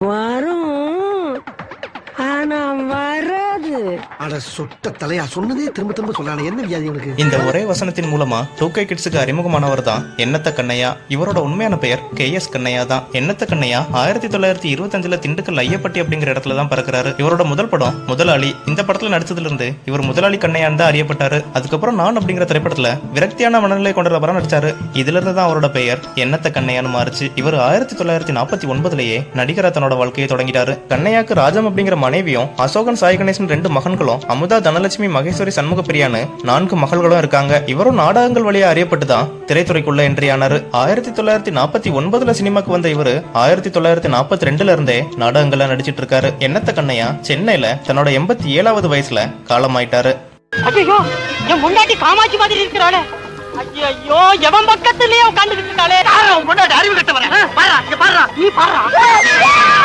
வரும் ஆனா வராது. அட சொட்ட தலையா சொன்னதே திரும்ப திரும்ப சொல்லானே, என்ன வியாதி உனக்கு? இந்த ஒரே வசனத்தின் மூலமா 2K கிட்ஸுக்கு அறிமுகமானவர் தான் எண்ணத்த கண்ணையா. இவரோட உண்மையான பெயர் KS கண்ணையா தான். எண்ணத்த கண்ணையா 1925 திண்டுக்கல் ஐயப்பட்டி அப்படிங்கிற இடத்துல தான் பிறக்கிறாரு. இவரோட முதல் படம் முதலாளி. இந்த படத்துல நடிச்சதுல இருந்து இவர் முதலாளி கண்ணையான் தான் அறியப்பட்டாரு. அதுக்கப்புறம் நான் அப்படிங்கிற திரைப்படத்துல விரக்தியான மனநிலை கொண்ட நபரா நடிச்சாரு. இதுல இருந்து தான் அவரோட பெயர் எண்ணத்த கண்ணையான்னு மாறுச்சு. இவர் 1949லயே நடிகரா தன்னோட வாழ்க்கையை தொடங்கிட்டாரு. கண்ணையாக்கு ராஜம் அப்படிங்கிற மனைவியும் அசோகன் சாய் கணேசன் 2 மகன்களும் அமுதா தனலட்சுமி மகேஸ்வரி சண்முக பிரியான்னு 4 மகள்களும் இருக்காங்க. இவரும் நாடகங்கள் வழியா அறியப்பட்டுதான் திரைத்துறைக்குள்ள என்ட்ரி ஆனாரு. 1949 சினிமாக்கு வந்த இவரு 1942 இருந்தே நாடகங்கள்ல நடிச்சிட்டு இருக்காரு. எண்ணத்த கண்ணையா சென்னையில தன்னோட 87வது வயசுல காலமாயிட்டாரு. ஐயோ, என் முன்னாடி காமாட்சி மாதிரி இருக்கிறாளே. ஐயோ, எவன் பக்கத்துலயே உட்கார்ந்துட்டு இருக்காளே. அறிவு கட்ட வரேன். பாரா, இங்க பாரா, நீ பாரா.